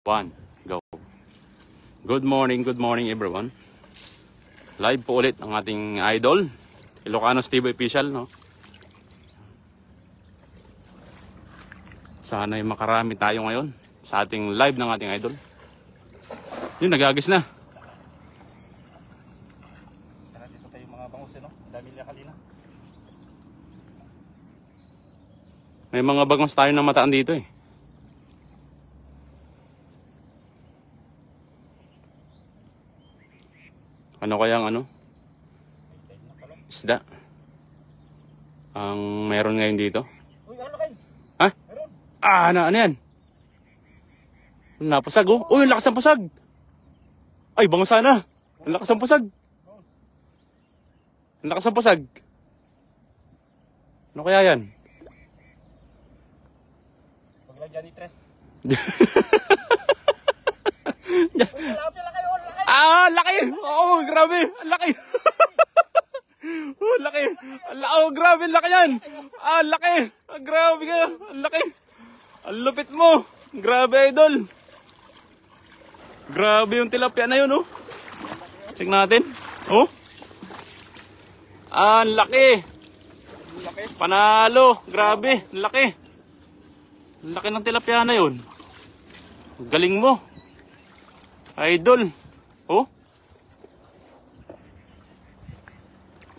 One, go. Good morning everyone. Live po ulit ang ating idol, Ilocanos TV official, no? Sana'y makarami tayo ngayon sa ating live ng ating idol. Yun, nagagis na. Dito tayo mga bangus, no? Dami nila kanina. May mga bagong tayo na mataan dito eh. Ano kayang isda ang meron ngayon dito? Uy, ano kayo? Ha? Meron. Ano yan? Napusag oh. Uy, ang lakas ng pusag. Ay, bango sana. Ang lakas ng pusag. Ang lakas ng pusag. Ano kaya yan? Huwag lang dyan i-tres. Uy, malapit lang kayo. Laki! Oo, grabe! Ang laki! Laki! Grabe! Ang laki yan! Laki! Grabe ka! Ang laki! Ang lupit mo! Grabe, idol! Grabe yung tilapia na yun, oh! Check natin. Oh! Ang laki! Panalo! Grabe! Ang laki! Ang laki ng tilapia na yun. Galing mo! Idol! Oh.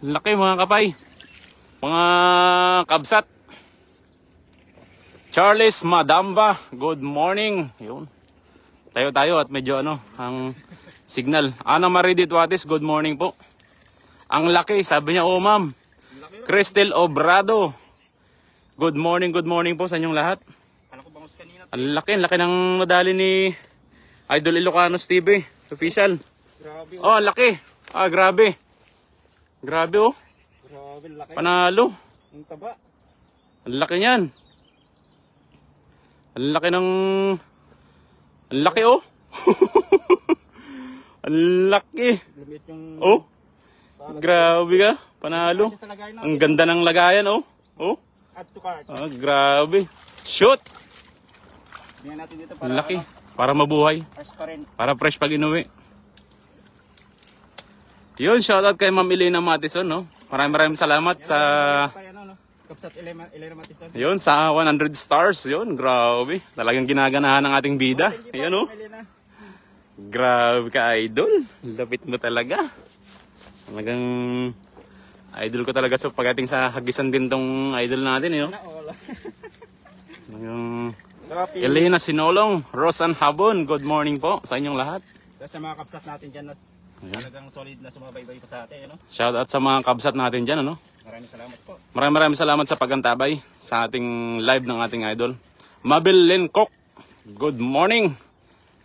Laki mga kapay. Mga kabsat. Charles Madamba, good morning. Yun. Tayo at medyo ang signal. Ana Marie Dituates, good morning po. Ang laki, sabi niya, oh ma'am. Cristel Obrado. Good morning po sa inyong lahat. Ang laki ng medali ni Idol Ilocanos TV. Official. Grabe. Oh, laki. Grabe. Grabe, oh. Grabe, laki. Panalo. Ang taba. Ang laki niyan. Ang laki ng... Ang laki, oh. Ang laki. Lumit yung... Oh. Grabe ka. Panalo. Ang ganda ng lagayan, oh. Oh. Add to cart. Grabe. Shoot. Bigyan natin dito Ang para... laki. Para mabuhay. Fresh pa rin. Para fresh pag inuwi. Yun, shoutout kay Ma'am Elena Matison, no? Maraming salamat sa... Kapsat Elena Matison. Yun, sa 100 stars. Yun, grabe. Talagang ginaganahan ng ating bida. Ayan, no? Grabe ka, idol. Lapit mo talaga. Talagang... Idol ko talaga sa pagdating sa hagisan din tong idol natin, yun. Talagang... Elena Sinolong, Rosan Habon, good morning po sa inyong lahat. Sa mga kapsat natin dyan, talagang solid na sumabaybay pa sa atin. Shout out sa mga kabsat natin dyan. Maraming salamat po. Maraming salamat sa pagantabay sa ating live ng ating idol. Mabel Lencok, good morning.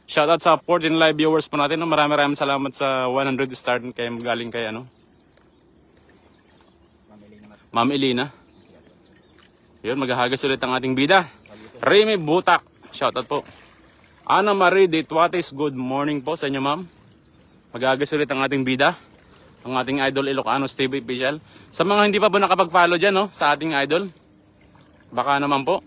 Shout out sa 14 live viewers po natin. Maraming salamat sa 100 star kay galing kay Ma'am Elena. Yun, maghahagas ulit ang ating bida. Remy Butak, shoutout po. Ana Marie Dituates, good morning po sa inyo ma'am. Magagas ulit ang ating bida, ang ating idol Ilocanos TV official. Sa mga hindi pa po nakapag-follow dyan, no, sa ating idol, baka naman po.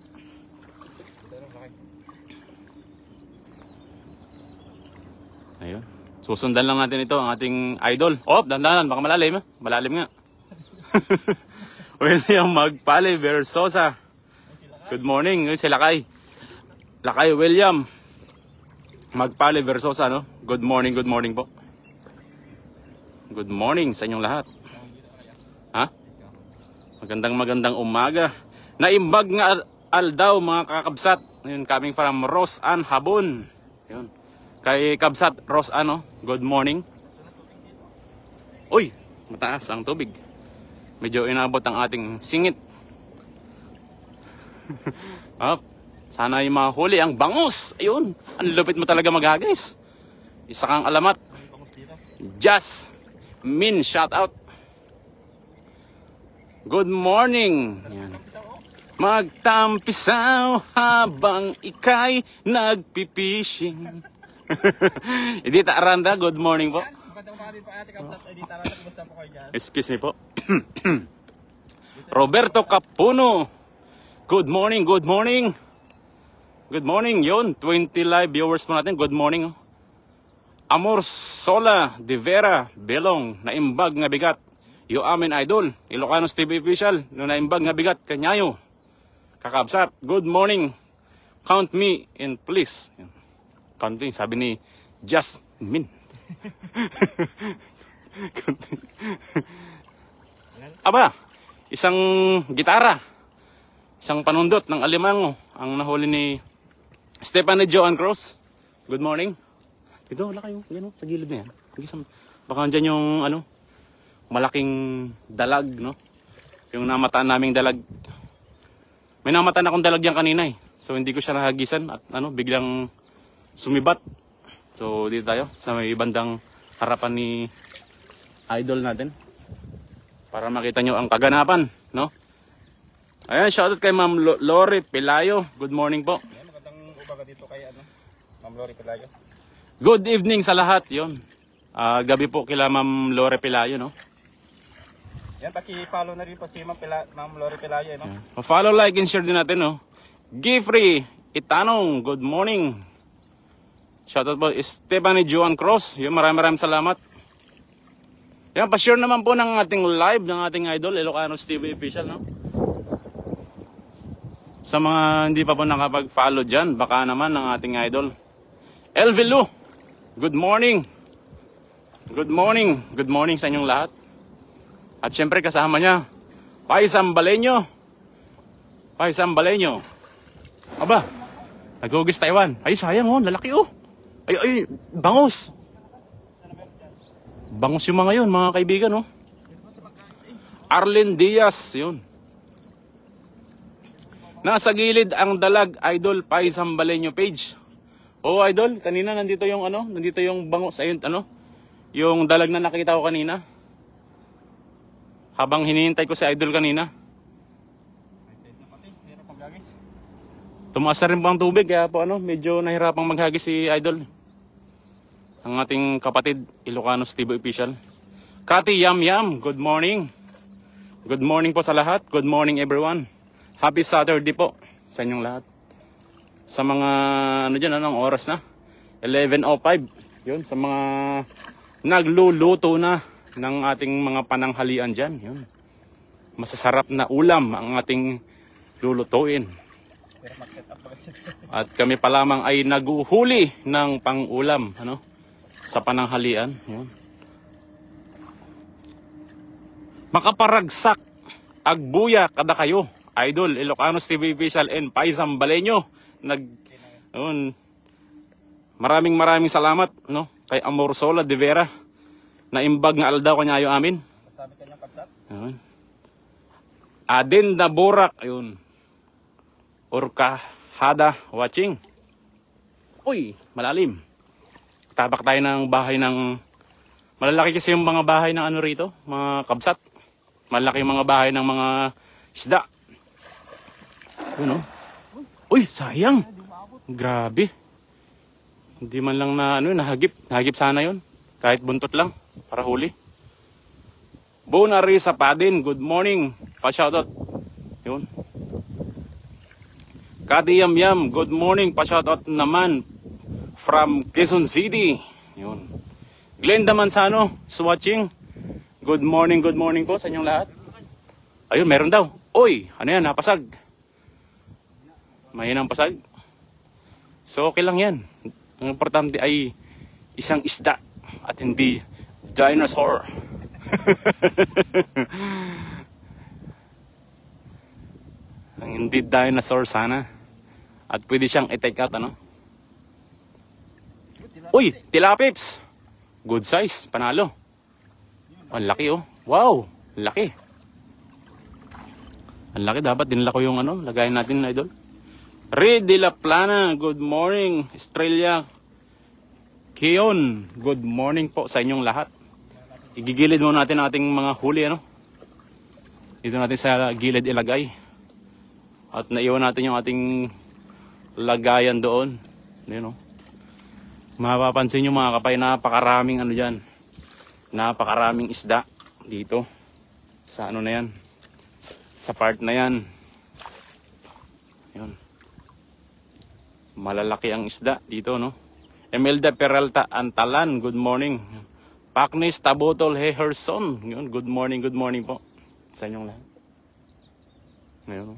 Ayun, susundan lang natin ito, ang ating idol. Oh, dandanan, baka malalim, malalim nga. William Magpale Versosa. Good morning, si Lakay. Lakay William Magpale Versosa, no? Good morning po. Good morning sa inyong lahat. Ha? Magandang umaga. Naimbag nga aldaw mga kakabsat. Yun, coming from Rosan Habon. Yun. Kay kabsat Rosan, no? Good morning. Uy, mataas ang tubig. Medyo inabot ang ating singit. Sana yung mahuli ang bangus. Ayun, ang lupit mo talaga maghagis. Isa kang alamat. Jasmine, shout out. Good morning. Yan. Magtampisaw habang ikay nagpipishing. Edita Aranda, good morning po. Excuse me po. Roberto Capuno, good morning. Good morning. Yun, 20 live viewers po natin. Good morning. Amor Sola, De Vera, Belong, naimbag nga bigat. Yo amin idol. Ilocanos TV official, no naimbag nga bigat kanyayo. Kakabsat. Good morning. Count me in please. Count me, sabi ni Jasmine. Aba, isang gitara, isang panundot ng alimango ang nahuli ni Stephanie Joan Cross. Good morning. Ito, wala kayo. Yan, sa gilid na yan. Baka dyan yung malaking dalag, no? Yung namataan naming dalag. May namataan akong dalag yan kanina eh. So hindi ko siya nahagisan at biglang sumibat. So dito tayo sa may bandang harapan ni idol natin. Para makita nyo ang kaganapan, no? Ayan, shoutout kay Ma'am Lori Pelayo. Good morning po. Yan, magandang umaga dito kay Ma'am Lori Pelayo. Good evening sa lahat, yon. Gabi po kila Ma'am Lori Pelayo, no? Yan, paki-follow na rin po si Ma'am Lori Pelayo, no? Yeah. Follow, like, and share din natin, no? Gifrey Itanong, good morning. Shoutout po, Stephanie Joan Cross. Yun, maraming salamat. Yan, pa-share naman po ng ating live, ng ating idol, Ilocanos TV official, no? Sa mga hindi pa po nakapag-follow dyan, baka naman ng ating idol. Elvilu, good morning. Good morning. Good morning sa inyong lahat. At syempre kasama niya, Paisam Baleño. Paisam Baleño. Aba, nag-ugis Taiwan. Ay, sayang oh, lalaki oh. Ay, bangos. Bangos yung mga yun, mga kaibigan oh. Arlen Diaz, yun. Nasa gilid ang dalag, idol, Paisam Baleño page. Oh, idol, kanina nandito yung nandito yung bangos, ayun, yung dalag na nakita ko kanina. Habang hinihintay ko si idol kanina. Tumaas na rin po ang tubig, kaya po medyo nahirapang maghagis si idol. Ang ating kapatid, Ilocanos TV official. Kati Yam Yam, good morning. Good morning po sa lahat. Good morning everyone. Happy Saturday po sa inyong lahat. Sa mga anong oras na? 11:05. Yun, sa mga nagluluto na ng ating mga pananghalian diyan, yun. Masasarap na ulam ang ating lulutuin. At kami pa lamang ay naguhuli ng pang-ulam, sa pananghalian, yun. Makaparagsak agbuya kada kayo. Idol, Ilocanos TV official and Paisam Baleño. Maraming salamat kay Amor Sola De Vera na imbag nga aldaw kanyayo amin. Sabi kanyang kapsat. Adin na Borak, ayun. Orkahada watching. Uy, malalim. Tabak tayo ng bahay ng malalaki kasi yung mga bahay ng rito, mga kabsat. Malaki yung mga bahay ng mga isda. Uy, sayang. Grabe. Hindi man lang na nahagip. Nahagip sana yon. Kahit buntot lang para huli. Bonari sa Padin, good morning. Pa-shoutout. Yun. Kati Yam Yam, good morning. Pa-shoutout naman from Quezon City. Yun. Glenda Manzano is watching. Good morning po sa inyong lahat. Ayun, meron daw. Uy, ano yan, napasag. Mahinang pasag. So okay lang yan. Ang importante ay isang isda at hindi dinosaur. Ang hindi dinosaur sana. At pwede siyang i-take out, Uy, tilapips. Good size, panalo. Ang laki oh. Wow, laki. Ang laki, dapat dinala ko yung lagayin natin, idol. Red de la Plana, good morning. Estrella Keon, good morning po sa inyong lahat. Igigilid muna natin ating mga huli, Dito natin sa gilid ilagay. At naiwan natin yung ating lagayan doon. Mapapansin nyo mga kapay, napakaraming dyan. Napakaraming isda dito. Sa na yan. Sa part na yan. Yun. Malalaki ang isda dito, no? Imelda Peralta Antalan, good morning. Paknis Tabotol Heherson, yun, good morning po sa inyong lahat. Ngayon, no?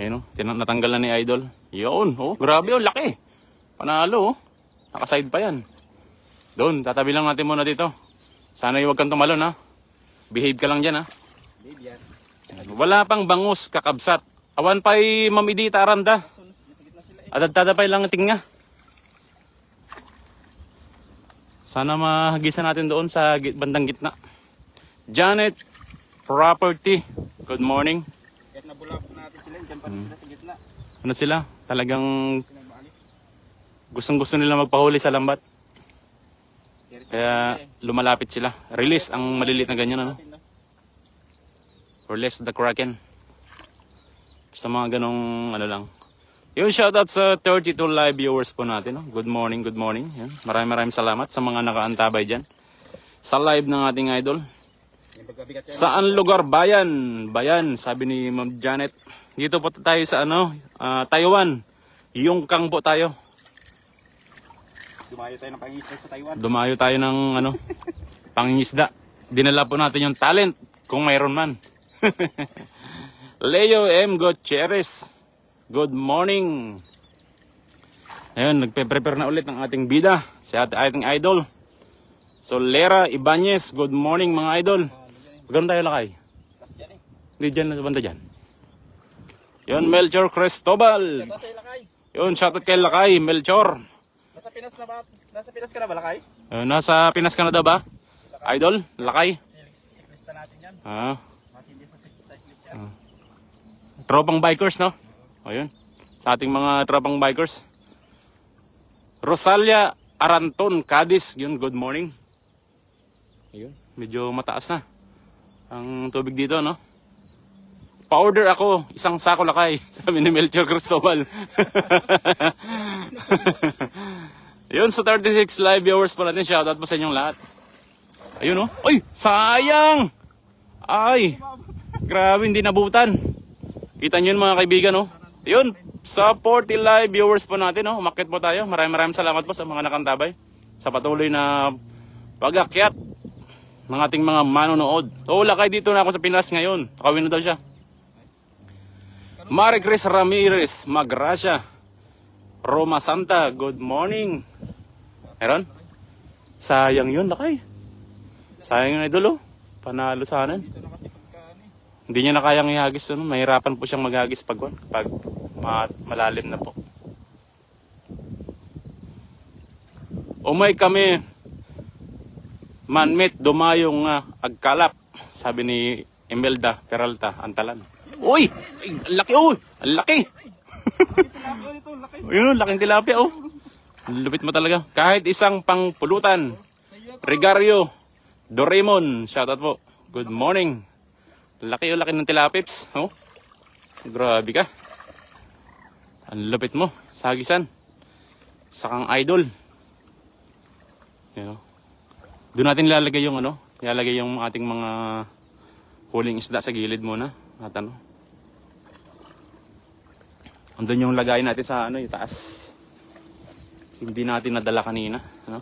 Ngayon, no? Natanggal na ni Idol. Yun, oh, grabe, oh, laki. Panalo, oh. Nakaside pa yan. Doon, tatabi lang natin muna dito. Sana huwag kang tumalon, ha? Behave ka lang dyan, ha? Babe yan. Wala pang bangus, kakabsat. Awan pa'y mamidita aranda. Adad-tada pa'y lang tinga. Sana mahagisan natin doon sa bandang gitna. Janet Property, good morning. Kahit nabulabog natin sila, dyan pa rin sila sa gitna. Ano sila? Talagang Pinagmaalis. gustong-gusto nila magpahuli sa lambat. Kaya lumalapit sila. Release ang maliliit na ganyan, ano? Release the Kraken. Basta mga ganong ano lang. Yun, shoutout sa 32 live viewers po natin. No? Good morning, good morning. Yan. Maraming salamat sa mga nakaantabay dyan. Sa live ng ating idol. Saan lugar? Bayan. Bayan, sabi ni Ma'am Janet. Dito po tayo sa ano, Taiwan. Yongkang po tayo. Dumayo tayo ng pangingisda sa Taiwan. Dumayo tayo ng ano, pangingisda. Dinala po natin yung talent, kung mayroon man. Leo M. Gutierrez, good morning. Ayun, nagpe-prepare na ulit ng ating bida, si ating idol. So, Lera Ibanez, good morning mga idol. Magandang tayo lakay. Tapos dyan eh. Hindi dyan, nasa banda dyan. Yun, Melchor Cristobal. Tapos ay lakay. Yun, shoutout kay Lakay, Melchor. Nasa Pinas na ba? Nasa Pinas ka na ba, lakay? Nasa Pinas ka na daw ba? Idol, Lakay. Siklista natin yan. Matindi sa siklist yan. Tropang bikers, no? Ayun. Sa ating mga tropang bikers. Rosalia Aranton, Cadiz. Yun, good morning. Ayun. Medyo mataas na ang tubig dito, no? Pa-order ako, isang sako lakay. Sabi ni Melchor Cristobal. Yun, sa 36 live viewers po natin. Shoutout po sa inyong lahat. Ayun, no? Ay, sayang! Ay, grabe, hindi nabutan. Kita nyo yun mga kaibigan, no? Yun, sa 40 live viewers po natin, no? Umakyat po tayo. Maraming salamat po sa mga nakantabay. Sa patuloy na pag-akyat ng ating mga manonood. So, lakay dito na ako sa Pinas ngayon. Nakawin na daw siya. Marie Chris Ramirez, Magracia. Roma Santa, good morning. Meron? Sayang yun, lakay. Sayang yun, idol, oh. Panalo sana. Dito na kasi pagkaan eh. Hindi niya na kayang ihagis. Ano? Mahirapan po siyang maghagis pag malalim na po. Umay kami. Manmit, dumayong agkalap. Sabi ni Imelda Peralta Antalan. Uy! Ay, ang laki, oh! Ang laki! Tilapia nito, lakay. Ayun, laking tilapia, oh. Lupit mo talaga. Kahit isang pangpulutan. Regario Doraemon, shoutout po. Good morning. Laki, oh, laki ng tilapips. Oh. Grabe ka. Ang lupit mo. Sagisan. Sakang idol. You know. Doon natin ilalagay yung ano, ilalagay yung ating mga huling isda sa gilid muna. At ano. Andun yung lagay natin sa ano, yung taas. Hindi natin nadala kanina, ano?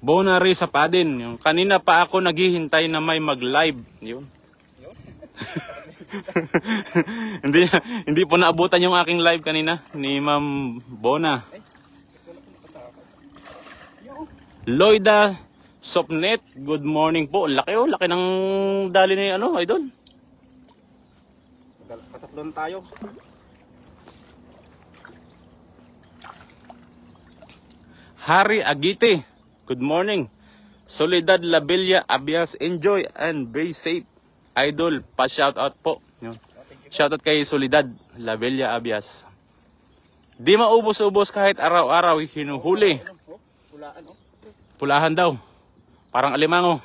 Bonari sa padin. Yung kanina pa ako naghihintay na may mag-live. Yun. hindi po naabutan yung aking live kanina ni Ma'am Bona. Loida Sopnet, good morning po. Laki, oh, laki ng dali ni ano, idol. Patatlon tayo. Hari Agite, good morning. Soledad Labella Abias, enjoy and be safe. Idol, pa-shoutout po. Yun. Shoutout kay Soledad Labella Abias. Di maubos-ubos kahit araw-araw hinuhuli. Pulaan, oh. Pulahan daw. Parang alimango.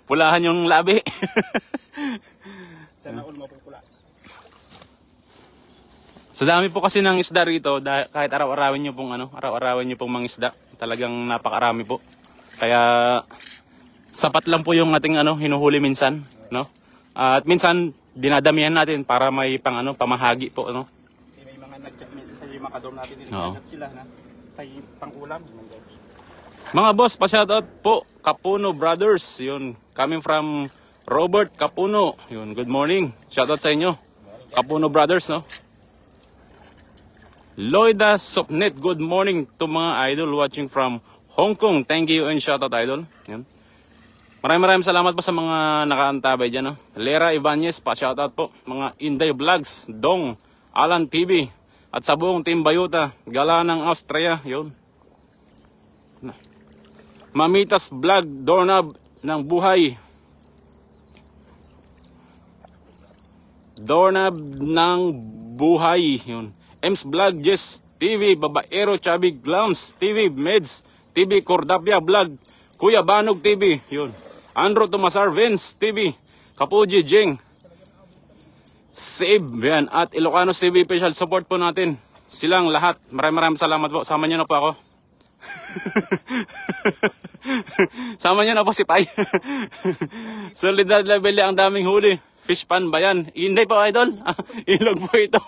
Pulahan yung labi. Sana all mapupula. Sa dami po kasi ng isda rito, kahit araw-arawin nyo pong ano, araw-arawin nyo pong mga isda, talagang napakarami po. Kaya sapat lang po yung ating ano, hinuhuli minsan, no? At minsan, dinadamihan natin para may pang ano, pamahagi po. Ano? Kasi may mga nag-chat sa yung mga dorm natin, Oo. nag sila na tayo pang-ulam. Mga boss, pa-shoutout po, Kapuno Brothers. Yun, coming from Robert Kapuno. Yun, good morning. Shoutout sa inyo. Kapuno Brothers, no? Loida Sopnet, good morning to mga idol watching from Hong Kong. Thank you and shoutout idol. Yun. Maraming salamat po sa mga nakaantabay dyan. No? Lera Ibanez, pa-shoutout po. Mga Inday Vlogs, Dong, Alan TV, at sa buong Team Bayuta, Gala ng Austria. Yun. Mamitas Vlog, Doorknob ng Buhay. Doorknob ng Buhay. Yun. Ems Vlog, Jess TV, Babaero, Chabi Glams TV, Meds TV, Cordapia Vlog, Kuya Banog TV. Yun. Andro Tomasar, Vince TV, Kapuji Jing, Save, yan. At Ilocanos TV official support po natin. Silang lahat. Maraming salamat po. Sama niyo na po ako. Sama niyo na po si Pai. Solidad level ang daming huli. Fish pan ba yan? Hindi po idol. Ilog po ito.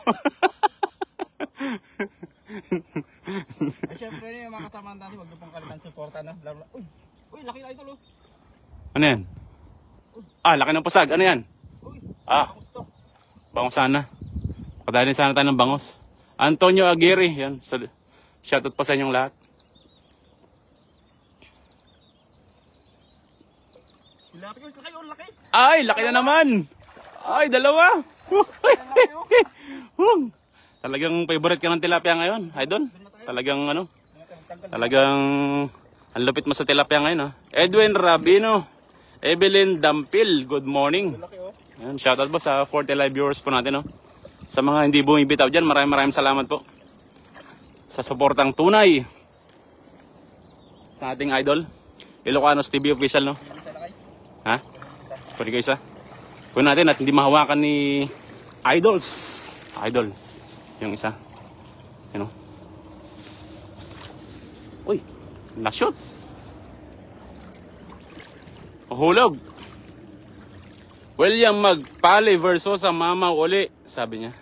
Ay, syempre yung mga kasama natin, huwag niyo pong kalimutan suporta na. Uy, laki na idol. Ano yan? Laki ng pusag. Ano yan? Uy, Gusto. Bangos sana. Padali sana tayo ng bangos. Antonio Aguirre. Yan. Shoutout pa sa inyong lahat. laki yun, laki. Ay, laki na naman. Ay, dalawa. Talagang favorite ka ng tilapia ngayon, idol. Talagang ano? Talagang ang lupit mo sa tilapia ngayon, ha? Edwin Rabino, Evelyn Dampil, good morning. Yan, shoutout po sa 40 live viewers po natin, no? Sa mga hindi bumibitaw dyan, maraming salamat po. Sa suportang tunay sa ating idol, Ilocanos TV official, no? Ha? Pwede kayo isa? Kunin natin at hindi mahawakan ni Idols. Idol. Yung isa. You know? Uy, na-shoot. Hulog. William Magpale versus sa Mama uli, sabi niya.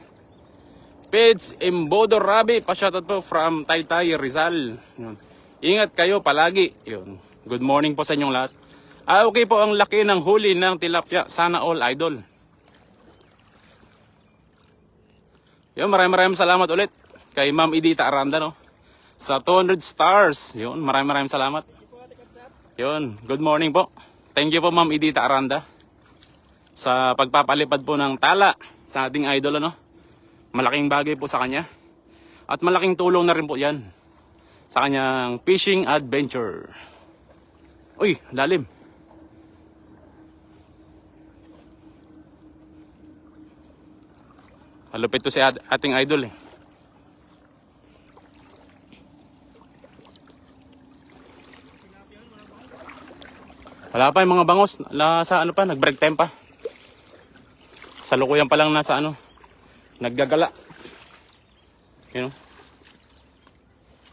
Peds Imbodo Rabi, pa-shoutout po from Taytay, Rizal. Yun. Ingat kayo palagi. Yun. Good morning po sa inyong lahat. Okay po ang laki ng huli ng tilapia. Sana all idol. Yun, maraming salamat ulit kay Ma'am Edita Aranda, no? Sa 200 stars. Yun, maraming salamat. Yun, good morning po. Thank you po Ma'am Edita Aranda sa pagpapalipad po ng tala sa ating idol, no? Malaking bagay po sa kanya. At malaking tulong na rin po yan sa kanyang fishing adventure. Uy, lalim. Malupit to si ating idol eh. Wala pa yung mga bangos. Sa ano pa, nag-break time pa. Sa lukuyan pa lang nasa ano, naggagala. You know?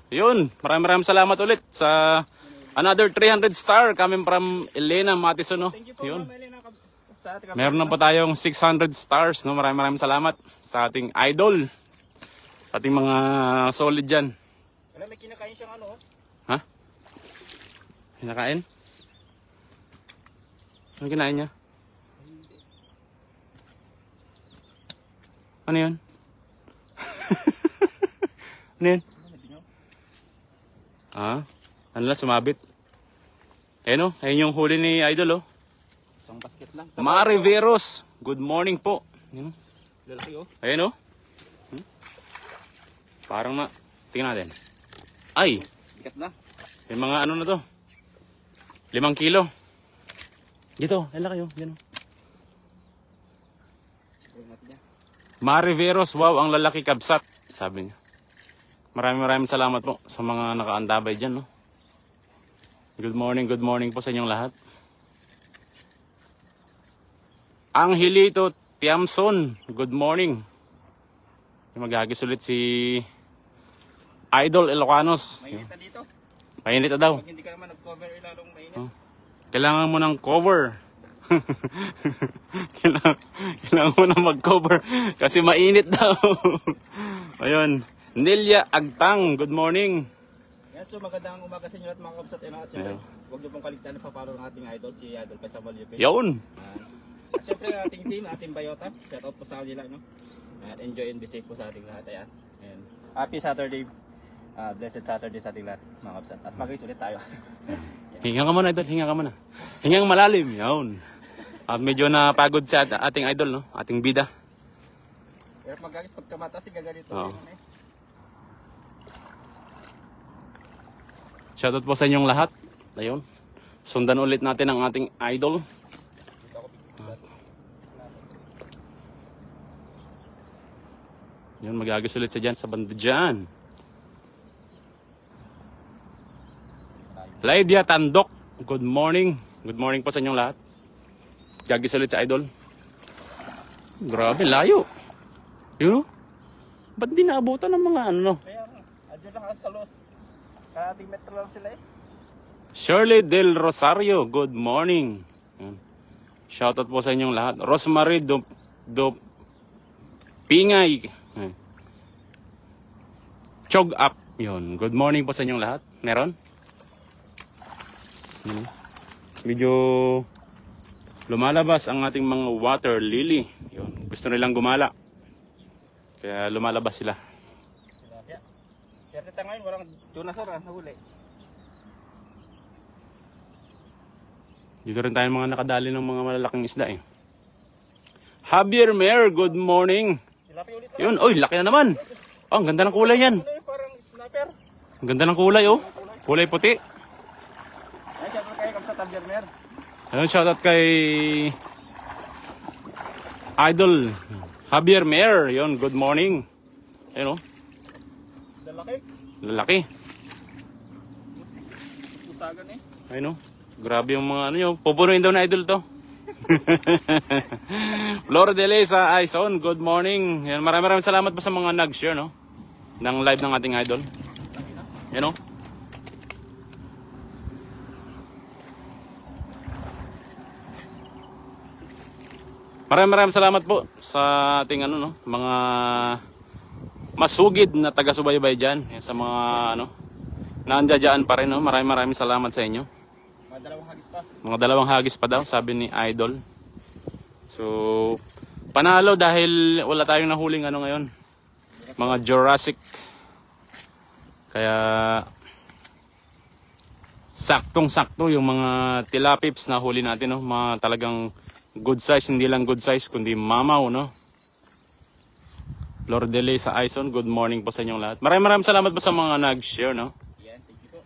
Yun, maraming salamat ulit sa another 300 star coming from Elena Matison, no? Yun. Meron na po tayong 600 stars, no? Maraming salamat sa ating idol. Sa ating mga solid dyan. Wala, may kinakain siyang ano. Ha? Kinakain? Ano kinain niya? Ano yun? Ano yun? Ano lang, sumabit. Ayun o, ayun yung huli ni idol, oh. Isang basket lang. Mariveros, good morning po. Ayun, Lalaki, oh. ayun oh. Parang na, tingnan natin. Ay, Bigat na. may mga ano na to. 5 kilo. Dito, ayun lang kayo. Yan, oh. Mariveros, wow, ang lalaki kabsat, sabi niya. Maraming salamat po sa mga nakaandabay dyan, no? Good morning po sa inyong lahat. Angelito Tiamson, good morning. Maghagis ulit si Idol Ilocanos. Mainit na dito. Mainit na daw. Pag hindi ka naman nag-cover, lalong mainit. Kailangan mo ng cover. kailangan mo na mag-cover kasi mainit daw. Ayun. Nelia Agtang, good morning. Yan, so magandang umaga sa inyo at mga kabsat. At siyempre, huwag niyo pong kaligtaan na papalo ng ating idol, si Idol Samuel Yupi. Yun. At siyempre, ating team, ating Bayota. Shout out po sa kanila, no? At enjoy and be safe po sa ating lahat. Ayan. And happy Saturday. Blessed Saturday sa ating lahat, mga kabsat. At mag-is ulit tayo. Hinga ka muna, Idol. Hinga ka muna. Hingang malalim. Yun. At medyo napagod sa ating idol, no? Ating bida. Pero mag-agis pagkamata, si gaganito. Oo. Shoutout po sa inyong lahat. Ayun. Sundan ulit natin ang ating idol. Yun, mag-agis ulit sa dyan, sa banda dyan. Lydia Tandok, good morning. Good morning po sa inyong lahat. Gagis ulit sa idol. Grabe, layo. Yun, ba't di naabutan ng mga ano, no? Kaya mo, adyo lang ako sa los. Karating metro lang sila eh. Shirley Del Rosario, good morning. Yan. Shoutout po sa inyong lahat. Rosemary Do Pingay. Yan. Chog up. Yun. Good morning po sa inyong lahat. Meron? Medyo lumalabas ang ating mga water lily. Yun. Gusto nilang gumala. Kaya lumalabas sila. Kaya kita ngayon, walang Jonasaur nahuli. Dito rin tayo mga nakadali ng mga malalaking isda eh. Javier Mer, good morning. Silapi ulit na. Yun, oy, laki na naman. Oh, ang ganda ng kulay yan. Ano yung parang sniper? Ang ganda ng kulay oh. Kulay puti. Ay, syempre kayo kam sa Tabiermer. Ayun, shoutout kay Idol Javier Mer. Yun, good morning. Ayun oh, Lalaki. lalaki. Usagan eh. Ayun oh, grabe yung mga ano yun. Pupunuin daw na idol to. Flor de Lesa Aison, good morning. Yan, maraming salamat po sa mga nag-share no ng live ng ating idol. Yan oh. Maraming salamat po sa ating ano no, mga masugid na taga-subaybay diyan, sa mga ano nandiyan pa rin no. Maraming salamat sa inyo. Mga dalawang hagis pa. Mga dalawang hagis pa daw, sabi ni Idol. So, panalo dahil wala tayong nahuling ano ngayon. Mga Jurassic. Kaya, saktong-sakto yung mga tilapips na huli natin. No? Mga talagang good size, hindi lang good size, kundi mamaw. No? Flor de Ley sa Aison, good morning po sa inyong lahat. Maraming salamat po sa mga nag-share. No? Yan, thank you po.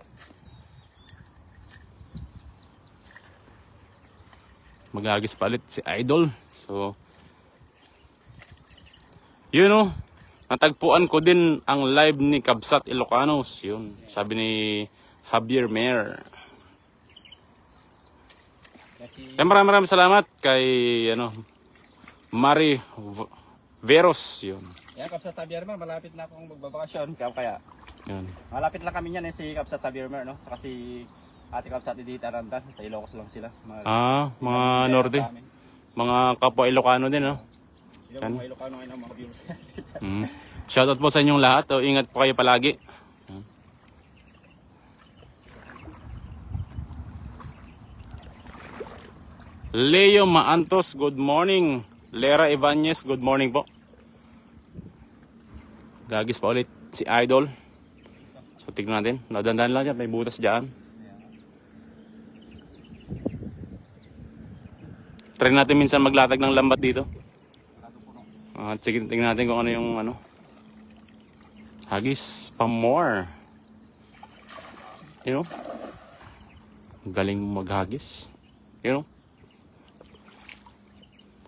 Mag-agis palit si Idol. So, yun o. Natagpuan ko din ang live ni Kabsat Ilocanos. Yun. Sabi ni Javier Mer. Kasi, Kaya maraming salamat kay ano, Mari Veros. Yun. yan, Kapsa Tabiermer, malapit na akong magbabakasyon. Kaya, Yun. malapit lang kami yan eh, si Kapsa Tabiermer, no? Saka si Ate Kapsa Dita Randan, sa Ilocos lang sila. Mga Norte. Mga kapwa Ilocano din, no? Sila mga Ilocano ngayon ang mga viewers. Shoutout po sa inyong lahat. O, ingat po kayo palagi. Leo Maantos, good morning. Lera Ibanez, good morning po. Gagis pa ulit si Idol. So tignan natin. Nadandan lang dyan. May butas dyan. Try natin minsan maglatag ng lambat dito. At sige, tingnan natin kung ano yung ano. Hagis pa more. You know? Galing maghagis. You know?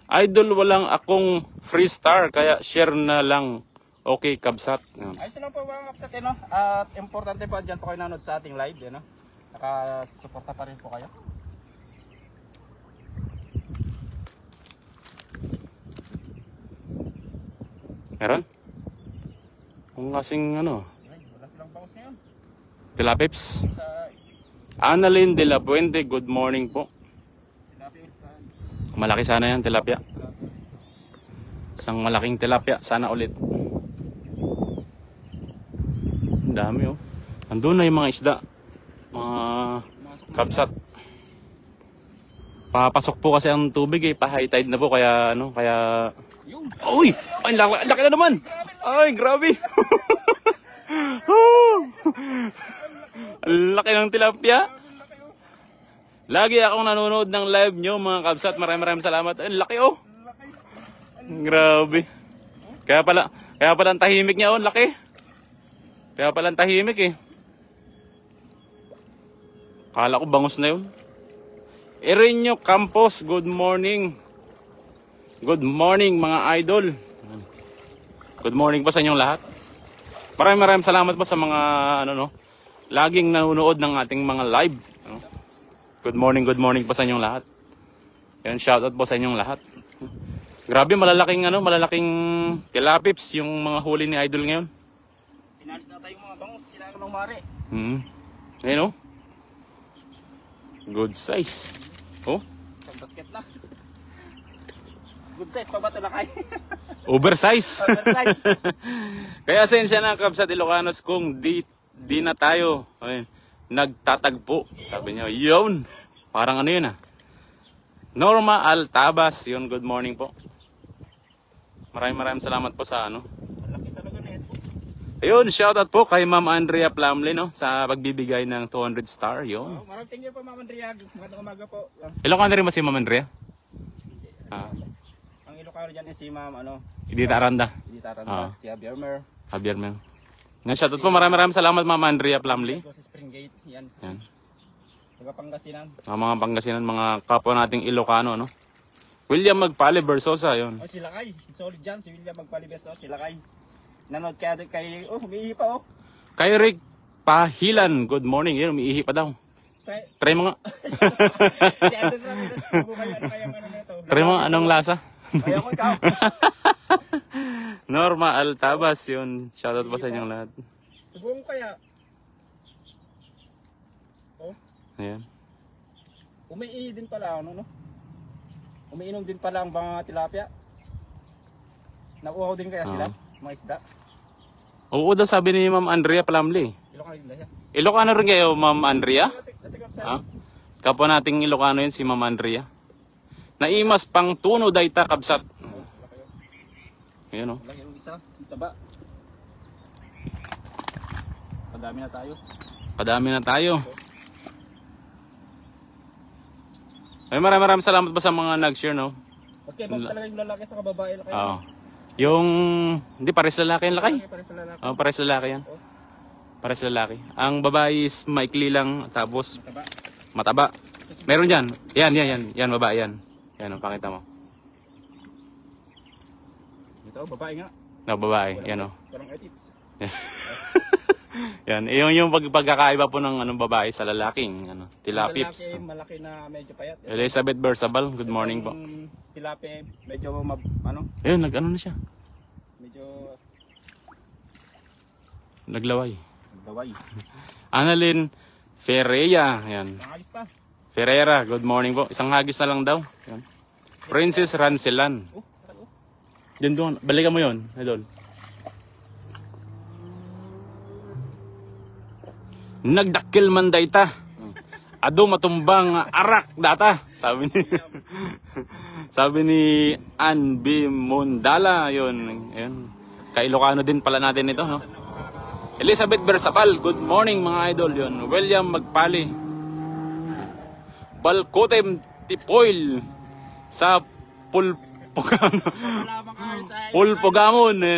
Idol, walang akong free star, kaya share na lang. Okay, Kabsat. Ayos lang po mga Kapsat, no? At importante po dyan po kayo nanood sa ating live, no? Nakasuporta pa rin po kayo. Meron? Kung kasing ano, Ay, wala silang bangus ngayon. tilapips. Sa Annalyn de la Puente, good morning po. Tilapia ulit. Malaki sana yan, tilapia. Isang malaking tilapia, sana ulit. Ang dami oh. Andun na yung mga isda. Mga kabsat. Papasok po kasi ang tubig eh, pa-high tide na po kaya ano, kaya uy! Ay, laki na naman! Ay, grabe! Ang laki ng tilapia. Lagi akong nanonood ng live nyo mga kabsat. Maraming salamat. Ang laki oh! Grabe. Kaya pala ang tahimik niya oh, laki. Kaya pala ang tahimik eh. Kala ko bangus na yun. Irenyo Campos, good morning. Good morning mga idol. Good morning po sa inyong lahat. Maraming salamat po sa mga laging nanonood ng ating mga live. Good morning po sa inyong lahat. Yan, shoutout po sa inyong lahat. Grabe, malalaking tilapips yung mga huli ni idol ngayon. Pinalis na tayong mga bangus, sila ng mare. Ayun oh. Good size. Oh. Isang basket na. Good size pa ba ito lakay? Oversize. Oversize. Kaya sensya na kabsat Ilocanos kung di na tayo nagtatagpo. Sabi niya, yun. Parang ano yun ah. Norma Altabas. Yun, good morning po. Maraming salamat po sa Laki talaga na ito. Ayun, shoutout po kay Ma'am Andrea Plumley sa pagbibigay ng 200 star. Yun. Maraming thank you po Ma'am Andrea. Magandang umaga po. Ilocano rin ba si Ma'am Andrea? Ang Ilocano dyan is si Ma'am Edith Aranda. Si Javier Mer. Javier Mel. Nga, shoutout po. Maraming salamat Ma'am Andrea Plumley. Ito si Springgate. Yan. Yan. Taga Pangasinan. Mga Pangasinan, mga kapwa nating Ilocano, William Magpale Versosa, yun. Si Lakay. Solid dyan. Si William Magpalibes. Si Lakay. Nanood kaya kay... umiihi pa oh. Kay Rick Pahilan, good morning. Yun, umiihi pa daw. Try mo nga. Si Adon Ramirez. Subukan ano kayang nito. Try mo, anong lasa? Kaya ko ikaw. Norma Altabas, yun. Shoutout po sa inyong lahat. Subukan ko kaya. Oh. Ayan. Umiihi din pala umiinom din pala ang mga tilapia. Nauuhaw din kaya sila, mga isda. Oo daw sabi ni Ma'am Andrea Plumley. Ilocano din siya. Ilocano rin kayo, Ma'am Andrea? Ha? Kapwa nating Ilocano yun, si Ma'am Andrea. Naimas pang tuno dayta kabsat. Ayan o. Laki yung isa, yung taba. Padami na tayo. Padami na tayo. Ay, maraming salamat pa sa mga nag-share, Okay, bang talaga yung lalaki sa kababae lakay? Oo. Yung, hindi, pares lalaki yung lakay. Pares sa lalaki. Oo, pares lalaki yan. Pares lalaki. Ang babae is maikli lang, tapos mataba. Meron dyan. Yan, babae yan. Yan, pakita mo. Ito, babae nga. No, babae. Yan o. Parang etits. Yan, yung pagkakaiba po ng babae sa lalaking tilapips. Malaki na medyo payat. Elizabeth Bersabal, good morning po. Tilapi, medyo Ayun, nag-ano na siya. Medyo Naglaway. daway. Annalyn Ferreira, yan. Isang agis pa. Ferreira, good morning po. Isang hagis na lang daw. Yan. Princess Rancelan. Diyan doon, balikan mo yun, idol. Nagdakil man dayta. Ado matumbang arak data. Sabi ni Anbi Mondala, yun. Ayun. Kay Ilocano din pala natin ito, Elizabeth Bersapal, good morning mga idol, yun. William Magpali. Balcotem Tipoil sa Pulpogamon.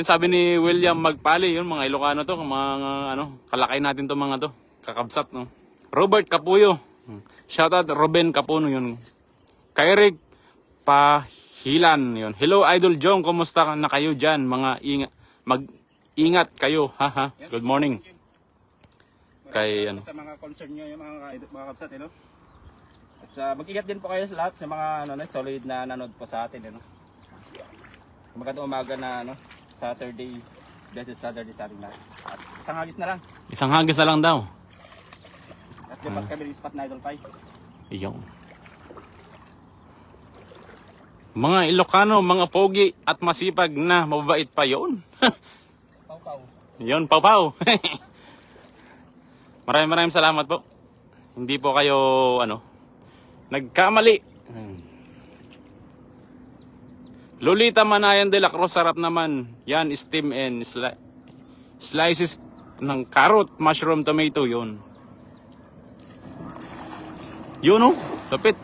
Sabi ni William Magpali, yun mga Ilocano to, mga kalakay natin to mga to. Kakabsat, Robert Capuyo. Shoutout Ruben Capuno, yun. Kay Rick Pahilan, yun. Hello Idol Jong, kumusta na kayo dyan? Mag-ingat kayo, haha. Good morning. Kay sa mga concern nyo yung mga kabsat, mag-ingat din po kayo sa lahat sa mga solid na nanood po sa atin, Magandang umaga na Saturday, blessed Saturday sa ating lahat. At isang hagis na lang. Isang hagis na lang daw. At lipat kami ng spot na Idol Pai. Iyong. Mga Ilocano, mga pogi at masipag na mababait pa yon. Pau-pau. Yon, pau-pau. Maraming salamat po. Hindi po kayo, nagkamali. Lolita Manayan de la Cruz, sarap naman. Yan, steam and slices ng carrot, mushroom, tomato, yun. Yun, lapit.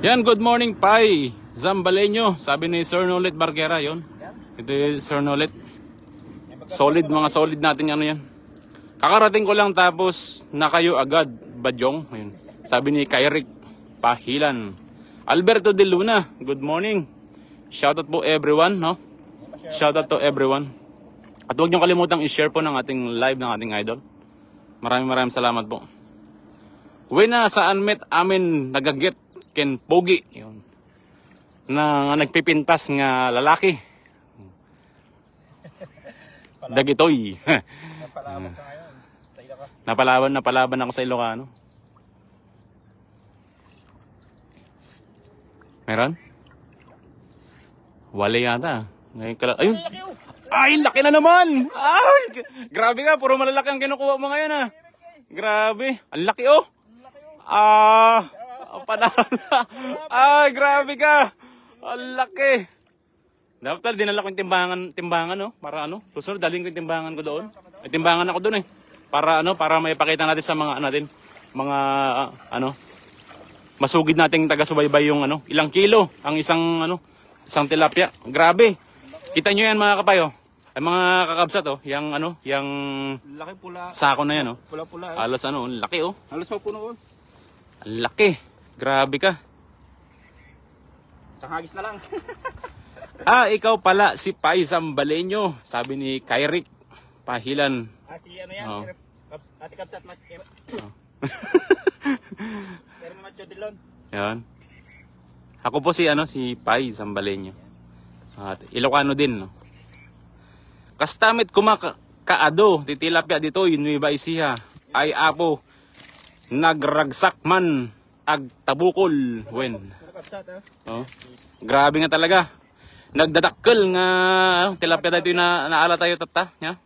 Yan, good morning, Pai. Zambaleño, sabi ni Sir Nolet Barquera, yun. Ito yung Sir Nolet. Solid, mga solid natin yan. Kakarating ko lang tapos na kayo agad, Badyong. Ayun. Sabi ni Kairik Pahilan. Alberto De Luna, good morning. Shoutout po everyone, no? Shoutout to everyone. At huwag niyo kalimutang i-share po ng ating live ng ating idol. Maraming salamat po. Uwi na saan met amin nagagit ken pogi. Yun. Na nagpipintas nga lalaki. Dagitoy. Napalaban ka ngayon. Sa ila ka. Napalaban ako sa Ilocano. Meron? Wala yata. Ngayon ka lang. Ayun. Ay, laki na naman! Ay, grabe ka. Puro malalaki ang kinukuha mo ngayon, ha. Grabe. Ang laki, oh. Panalo. Ay, grabe ka. Ang laki. Dapat dinala ko yung timbangan, no? Para susunod, daling ko yung timbangan ko doon. May timbangan ako doon, eh. Para may ipakita natin sa mga masugid nating taga-subaybay yung ilang kilo ang isang tilapia. Grabe. Kita nyo yan mga kapayo. Ay mga kakabsat yang Laki pula. sako na yan Pula-pula. Halos laki Halos mapuno. Ang laki. Grabe ka. Sa hagis na lang. Ikaw pala si Pai Zambaleño, sabi ni Kairik Pahilan. Si yan. Oh. Ate Kapsat mas. Pero Macho Dilon. Yan. Ako po si Pai Zambaleño. At Ilocano din, no. Kastamit kaado titilapya dito Nueva Ecija ay apo nagragsak man ag tabukol wen. Oh. Grabe nga talaga. Nagdadakkel nga tilapya dito na naala tayo tata, nya.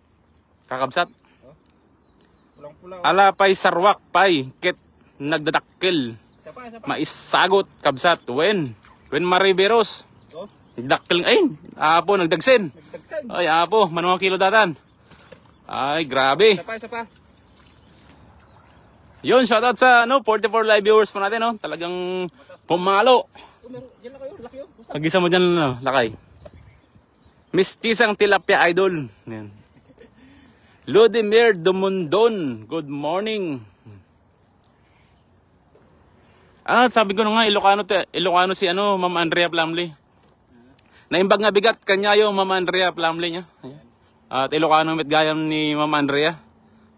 Kakabsat. Pulang-pula. Alapay sarwak pay ket nagdadakkel. Isa pa. Maisagot kabsat wen mariberos. Dakkel ay apo nagdagsen. Nagdagsan. Ay apo manong kilo datan. Ay grabe. Isa pa. Yun, shoutout sa 44 live viewers po natin, no. Talagang pumalo. Yan na kayo, laki yun. Pag-isa mo dyan, lakay. Mistisang tilapia idol. Yan. Ludimir Dumundon, good morning. Sabi ko na nga, Ilocano si Ma'am Andrea Plamley. Naimbag nga bigat kanya yung Ma'am Andrea Plamley niya. At Ilocano met gayam ni Ma'am Andrea.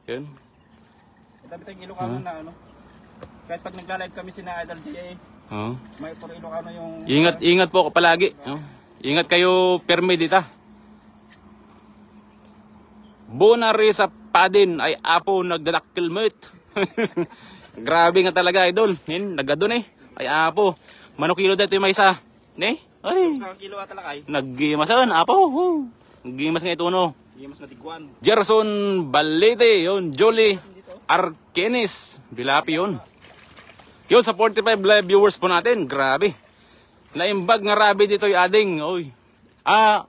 Yun. Dami tayong Ilocano na kahit pag nagla-live kami sina Idol DA, may puro Ilocano yung... Ingat po palagi. Ingat kayo perme dita. Bonari sa padin ay apo nagdadakkel met. Grabe nga talaga idol. Nagadun ay apo. Manokilo dito yung may isa. Ay. Sa kilo ata lakay. Naggimasan apo. Naggimas nga ito Gimas na tigwan. Gerson Balete yun. Jolie Arkenis. Bilapi yun. Yun sa 45 live viewers po natin. Grabe. Naimbag nga rabi dito yung ading. Oy.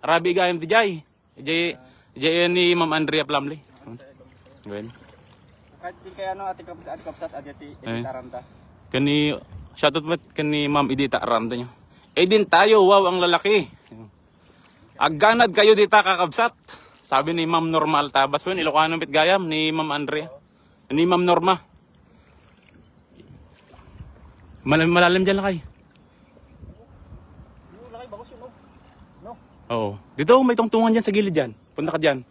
Rabi gayam ti Jay. Jay ni Ma'am Andrea Plamley. Gwen. Kahit di kaya ate Kapsat ati Taranta. Shoutout mo kani Ma'am Edita Aranda nyo. Din tayo, wow ang lalaki. Agganad kayo dita kakabsat. Sabi ni Ma'am Normal Tabas. Ilocano pit gayam ni Ma'am Andrea. Ni Ma'am Norma. Malalim dyan lakay. Lakay bakos yun no? Oo. Dito may tungtungan dyan sa gilid dyan. Punta ka dyan.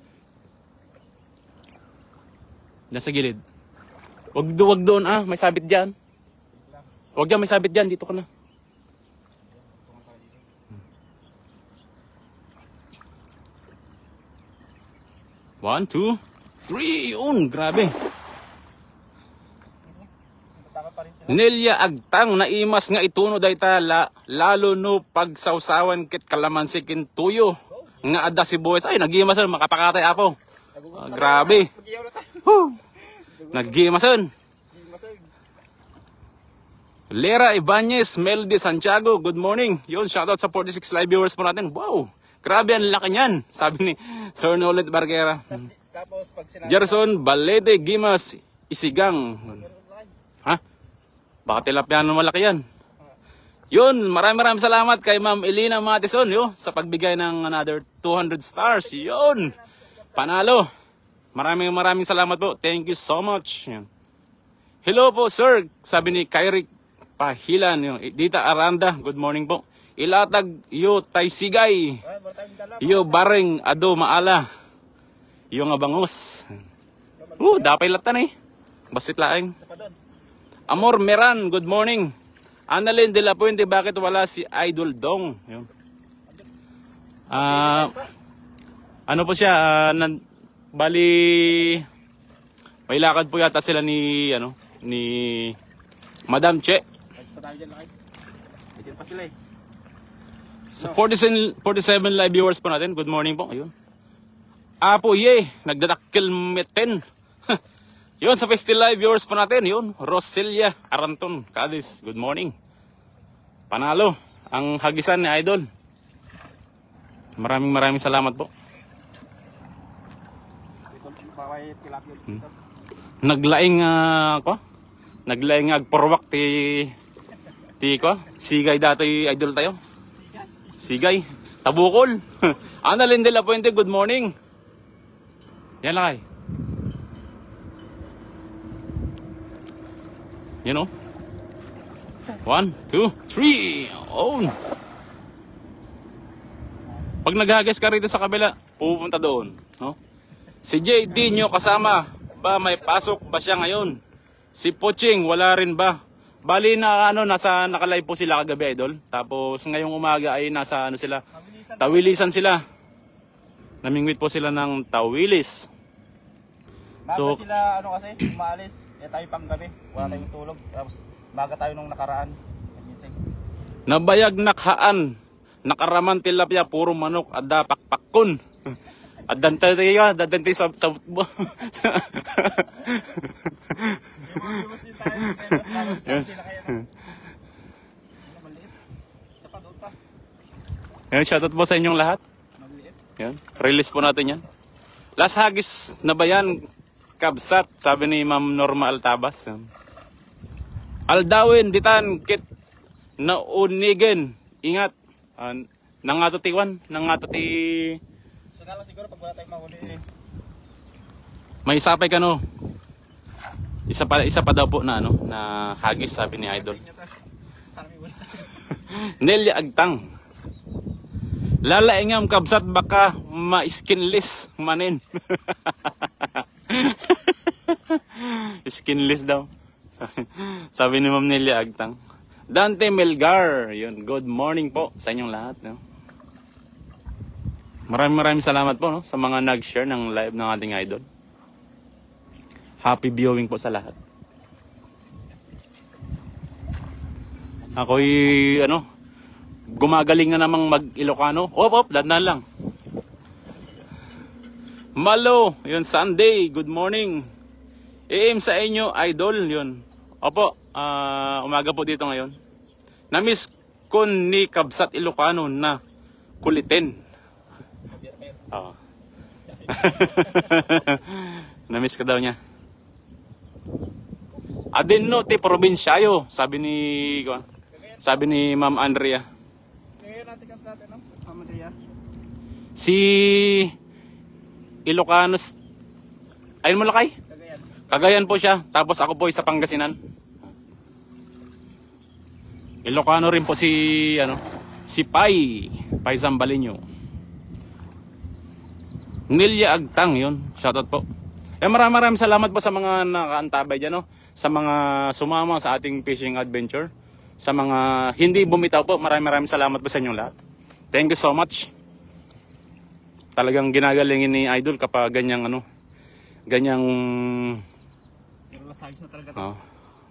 Dyan sa gilid. Wag doon may sabit dyan. Wag dyan may sabit dyan. Dito ka na. One, two, three. Yun. Grabe. Taka pa rin sila. Nelia agtang naimas nga ituno dayta lalo no pagsawsawan kit kalamansi kin tuyo. Nga adda si boys ay nagimasan makapakatay apo. Grabe. Mag-iyaw na tayo. Woo! Nagimasan. Lera Ibanez, Melody Santiago, good morning. Yun, shoutout sa 46 live viewers po natin. Wow, grabe ang laki niyan. Sabi ni Sir Nolet Barquera. Tapos pag sinabi Gerson Balete Gimas, Isigang. Ha? Baka tilapia na malaki yan. Yun, maraming salamat kay Ma'am Elena Matison sa pagbigay ng another 200 stars. Yun, panalo. Maraming salamat po. Thank you so much. Yan. Hello po sir, sabi ni Kyrick Pahilan. Dita Aranda, good morning po. Ilatag yo tay sigay. Yo bareng ado maala. Yo nga bangos. Dapay latan eh. Basit laeng. Amor Meran, good morning. Annalyn de la Puente, bakit wala si Idol Dong? Yun. Ano po siya, bali may lakad po yata sila ni Madam Che. pa sila eh. Sa 47 live viewers po natin, good morning po. Ayun. Apo ye, nagdadakkel meten. Yun, sa 50 live viewers po natin, yun, Roselia Aranton, Cadiz, good morning. Panalo, ang hagisan ni Idol. Maraming salamat po. Naglaing naglaing agporwak ti ko. Sigay datoy Idol tayo. Sigay, tabukol. Annalyn de la Puente, good morning. Yan lakay. You know? 1, 2, 3. Own. Pag naghagas ka rito sa kabila, pupunta doon, no? Si JD nyo kasama ba, may pasok ba siya ngayon? Si Poching wala rin ba? Bali na nakalive po sila kagabi, Idol. Tapos ngayong umaga ay nasa sila? Tawilisan sila. Namingwit po sila ng Tawilis. So sila kasi umaalis, tayo pang gabi, wala tayong tulog. Tapos maga tayo nung nakaraan. Nabayag nakhaan, nakaraman tilapia, puro manok, adda pakpakon. Adante sa Yan, shoutout po sa inyong lahat. Yan, release po natin yan. Last hagis na ba yan? Kabsat, sabi ni Ma'am Norma Altabas. Aldawin, ditan, kit, naunigen, ingat. Nangato tiwan, nangato ti... Sana lang siguro pag wala tayong mahuli. May isapay ka no. Isa pa daw po na na hagis, sabi ni Idol. Nelia Agtang. Lalaingam kabsat baka ma-skinless manin. Skinless daw. Sabi ni Ma'am Nelia Agtang. Dante Melgar, yun, good morning po sa inyong lahat. No? Maraming salamat po sa mga nag-share ng live ng ating Idol. Happy viewing po sa lahat. Ako'y gumagaling na namang mag-Ilocano. Op, dandan lang. Malo, yun, Sunday, good morning. AM sa inyo, Idol, yun. Opo, umaga po dito ngayon. Namiss ko ni Kabsat Ilocano na kulitin. Namiss ka daw niya. Adeno ti probinsyayo, sabi ni Ma'am Andrea. Kaya natin Kabsat, Ma'am Andrea. Si Ilocanos, ayun mo lakay? Cagayan po siya, tapos ako po sa Pangasinan. Ilocano rin po si Pai Zambalinho. Nelia Agtang, yun. Shoutout po. Maraming salamat po sa mga nakaantabay dyan, sa mga sumama sa ating fishing adventure. Sa mga hindi bumitaw po, maraming salamat po sa inyong lahat. Thank you so much. Talagang ginagalingin ni Idol kapag ganyang Hagis na talaga.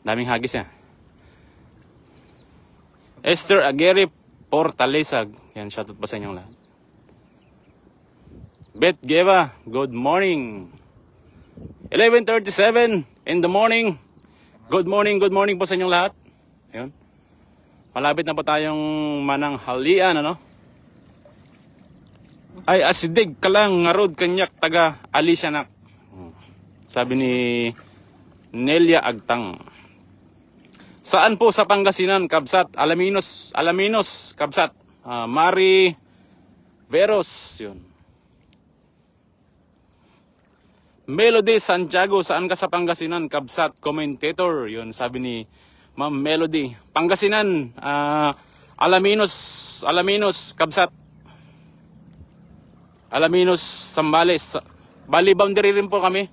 Daming hagis yan. Esther Aguirre Portalesag. Yan, shoutout pa sa inyong lahat. Beth Geva, good morning. 11:37 in the morning. Good morning po sa inyong lahat. Yan. Malapit na po tayong mananghalian, ano? Ay, asidig ka lang, ngarod kanyak, taga Alisyanak. Sabi ni Nelia Agtang. Saan po sa Pangasinan, Kabsat? Alaminos, Kabsat. Mari Veros, yun. Melody Santiago, saan ka sa Pangasinan, Kabsat? Commentator, yun, sabi ni Ma'am Melody. Pangasinan, Alaminos, Kabsat. Alaminos, Zambales. Bali, boundary rin po kami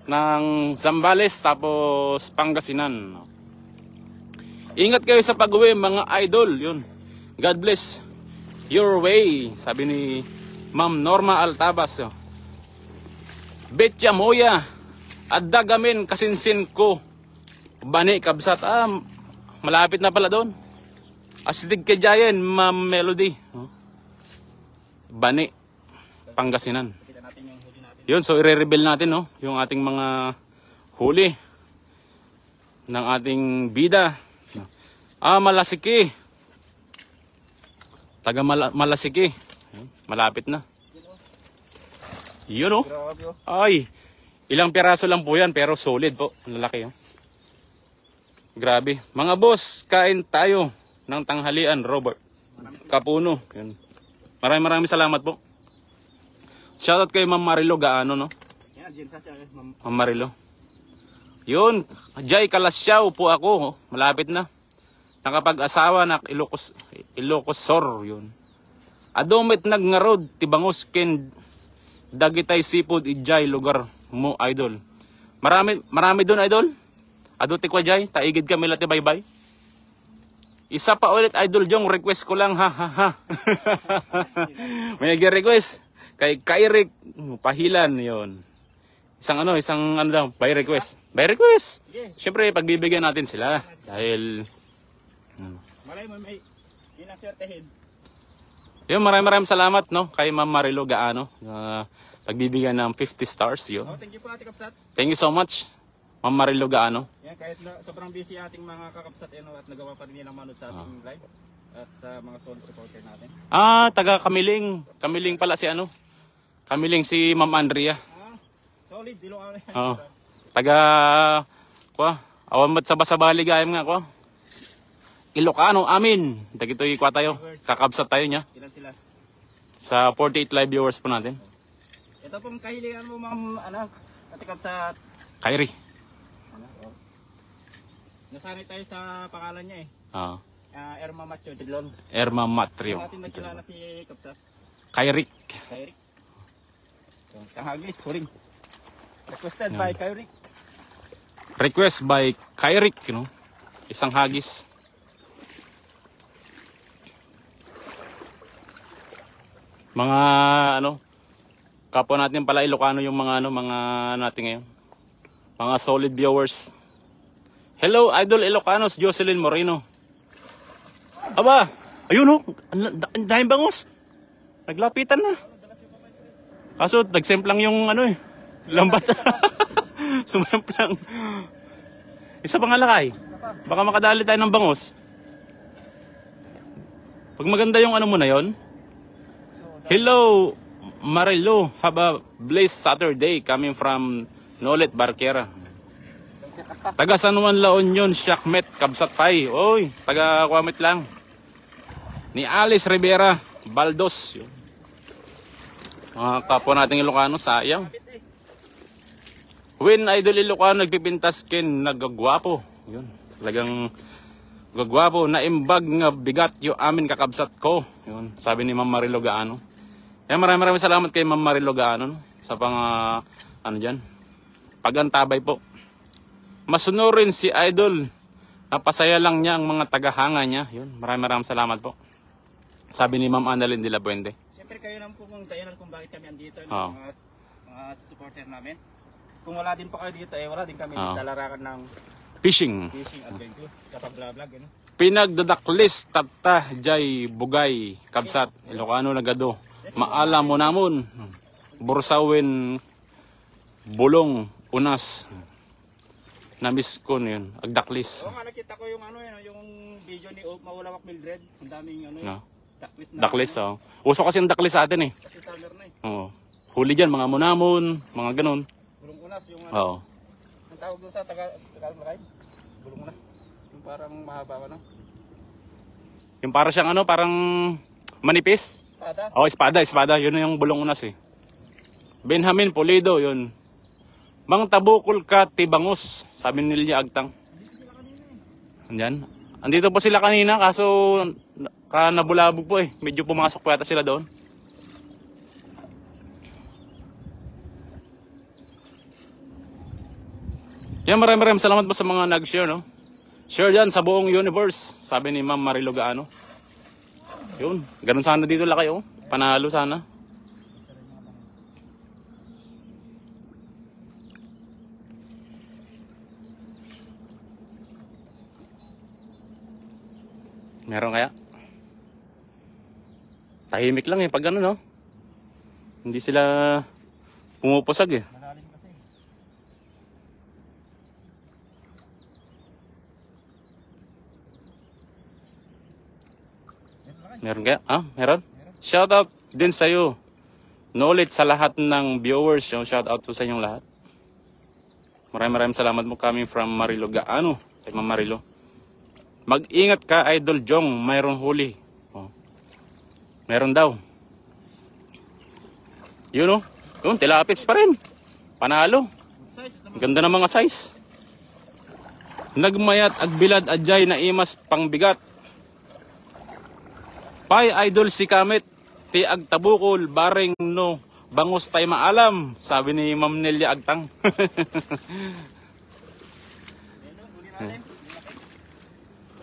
ng Zambales, tapos Pangasinan. Ingat kayo sa pag-uwi, mga idol. Yun. God bless your way. Sabi ni Ma'am Norma Altabas. Betya Moya. Adagamin kasinsin ko. Bani Kabsat. Malapit na pala doon. Asdig Kajayan, Ma'am Melody. Bani. Pangasinan. Yun, so i-reveal natin, no? Yung ating mga huli ng ating bida. Malasiki. Taga Malasiki. Malapit na. Yun, oh. Ay, ilang piraso lang po yan, pero solid po. Ang lalaki, oh. Grabe. Mga boss, kain tayo ng tanghalian, Robert Kapuno. Yun. Maraming salamat po. Shoutout kay Ma'am Marilo Gaano, no? Ma'am Marilo. Yun, Jay Kalasyaw po ako, oh. Malapit na. Nakapag-asawa na Ilocosor, yun. Adomit nagngarod, tibangos ken dagitay seafood ijay lugar mo, idol. Marami doon, idol. Aduti ko jay, taigid kami lati bye-bye. Isa pa ulit, idol Jong, request ko lang, ha. May request kay Kairik Pahilan, yon. Isang daw, by request. By request. Siyempre, pagbibigyan natin sila. Dahil Malay mo may inaswertehin. yun, maraming salamat, no, kay Ma'am Marilo Gaano. Pagbibigyan ng 50 stars, yun. Thank you po, Ate Kapsat. Thank you so much, Ma'am Marilo Gaano. Yan, kahit sobrang busy ating mga kakapsat at nagawa pa rin nilang manood sa ating live at sa mga solid supporter natin. Taga Kamiling. Kamiling pala si Kamiling si Ma'am Andrea. Solid, Ilocano. Taga awamat sa basabali gayam nga ko. Ilocano, amin. Dagito ikwa tayo. Kakabsat tayo niya. Ilan sila? Sa 48 live viewers po natin. Ito pong kahilingan mo, Ma'am, Ate Kapsat. Kyrie. Nasanay tayo sa pangalan niya eh. Erma Macho Tidlon. Erma Matrio. Natin nagkilala si Kapsat. Kyrie. Kyrie. Isang hagis, huling. Requested by Kyrie. Request by Kyrie, you know. Isang hagis. Mga kapwa natin pala Ilocano yung mga natin ngayon. Mga solid viewers. Hello, Idol Ilocanos, Jocelyn Moreno. Aba, ayun, dahil bangos. Naglapitan na. Kaso nagsemplang yung lambat. Sumemplang. Isa pang alakay. Baka makadali tayo ng bangos. Pag maganda yung mo na yon. Hello, Marilo. Have a blessed Saturday coming from Nolet Barquera. Taga San Juan La Union, Shakmet, Kabsat Pai. Oy, taga Kwamit lang. Ni Alice Rivera, Baldos. Yun. Mga kapwa nating Ilocano, sayang. When Idol Ilocano nagpipintas ken nagagwapo. Yun, talagang gagwapo. Naimbag nga bigat yung amin kakabsat ko. Yun, sabi ni Ma'am Marilo Gaano. Kaya maraming salamat kay Ma'am Marilo Gaano sa dyan. Pagantabay po. Masunurin si Idol. Napasaya lang niya ang mga tagahanga niya. Yun, maraming salamat po. Sabi ni Ma'am Annalyn de la Puente. Siyempre kayo lang po kung bakit kami andito, mga supporter namin. Kung wala din po kayo dito, wala din kami sa larangan ng fishing. fishing adventure sa pag-vlog, ano? Pinagdadaklis tata jay bugay kabsat Ilocano nagado. Maalam mo namon. Bursawin bulong unas. Namiss ko yun. Agdaklis. Oo nga, nakita ko yung ano yun, yung video ni Mawalawak Mildred. Ang daming ano No. daklis na. Daklis, oh. Uso kasi ang daklis sa atin eh. Kasi summer na eh. Oo. Huli dyan, mga munamon, mga ganun. Bulong unas yung ano. Oo. Ang tawag doon sa Tagalog. Bulong unas. Yung parang mahaba ano. Yung para siyang ano, parang manipis. Espada. Oh, espada. Yun yung bulong unas eh. Benjamin Pulido, yun. Mang tabukol ka tibangus, sabi nila Agtang. Andyan. Andito po sila kanina, kaso nabulabog po eh. Medyo pumasok po yata sila doon. Yan, maraming salamat po sa mga nag-share, no? Share yan sa buong universe, sabi ni Ma'am Marilo Gaano. Yun, ganun sana dito lang kayo. Panalo sana. Meron kaya? Tahimik lang eh, pag ano, no? Hindi sila pumupusag eh. Malalim kasi. Meron kaya? Ah, meron? Shoutout din sa'yo. Knowledge sa lahat ng viewers. Shoutout po sa inyong lahat. Maraming salamat mo coming from Marilo Gaano. Kay Ma'am Marilo. Mag-ingat ka, Idol Jong. Mayroong huli. Oh. Meron daw. Yun oh. Yun, tilapips pa rin. Panalo. Ganda ng mga size. Nagmayat agbilad adjay na imas pangbigat. Pay Idol si Kamit. Ti agtabukol baring no. Bangus tay maalam. Sabi ni Ma'am Nelia Agtang.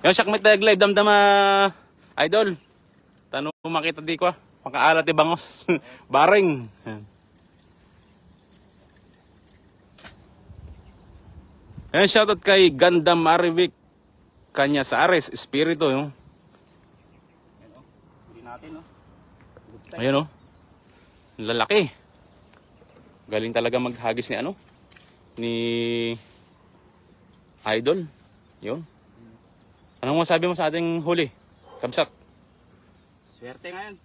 Yung Shakmit Tag Live damdama Idol. Tanong makita di ko. Pangkaalat ti bangos. Baring. Ayan, shoutout kay Ganda Marivic Kanya sa Ares Espiritu. Yung. Huli natin, no? Ayan o. Lalaki. Galing talaga maghagis ni ano? Ni Idol. Yun. Anong masabi mo sa ating huli? Kabsat. Swerte ngayon.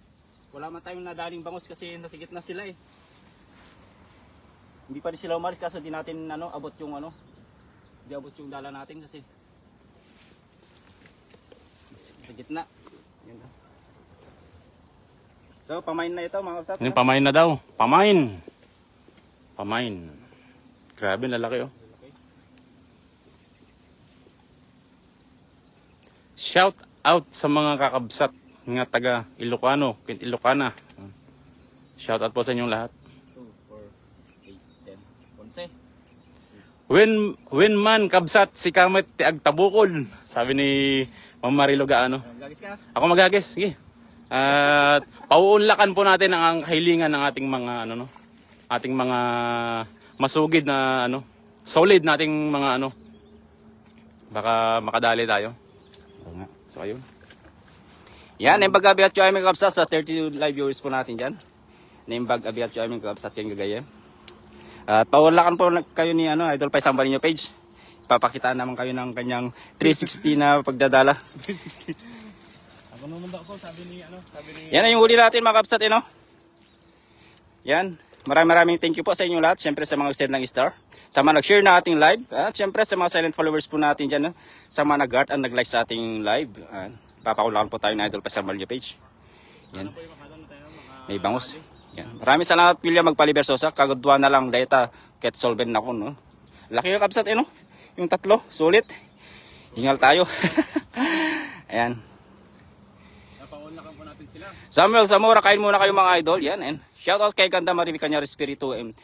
Wala man tayong nadaling bangus kasi nasigit na sila eh. Hindi pa rin sila umalis kaso di natin abot yung di abot yung dala natin kasi sa gitna. Yan na. So pamain na ito mga kapsat. Yung pamain na daw. Pamain. Pamain. Grabe, lalaki oh. Shout out sa mga kakabsat nga taga Ilocano, Ilocana. Shout out po sa inyong lahat. 2, 4, 6, 8, 10, 11. When man kabsat si Kamit ti agtabukol, sabi ni Ma'am Marilo Gaano. Gagis ka? Ako magagis, sige. At pauunlakan po natin ang kahilingan ng ating mga ating mga masugid na solid nating mga baka makadali tayo. So ayun. Yan, naimbag abi at yung aming kapsat sa 30 live viewers po natin dyan. Naimbag abi at yung aming kapsat yung gagaya. At paulakan po kayo ni Idol Pai Sambarinho page. Papakita naman kayo ng kanyang 360 na pagdadala. Ako naman daw ako, sabi ni Yan na yung huli natin mga kapsat Yan. Maraming thank you po sa inyo lahat. Siyempre sa mga send ng star. Sa mga nag-share na ating live. At siyempre sa mga silent followers po natin dyan. Sa mga nag-heart and nag-like sa ating live. Papakulakan po tayo na Idol Pai Sambarinho page. Yan. May bangus. Yan. Maraming salamat William Magpaliber Sosa. Kagudwa na lang data. Ket solven na ko. No? Laki yung kapsat Yung tatlo. Sulit. Hingal tayo. Ayan. Napaunlakan po natin sila. Samuel Zamora, kain muna kayo mga idol. Yan. And shoutout kay Ganda Marivic Kanya Espiritu. And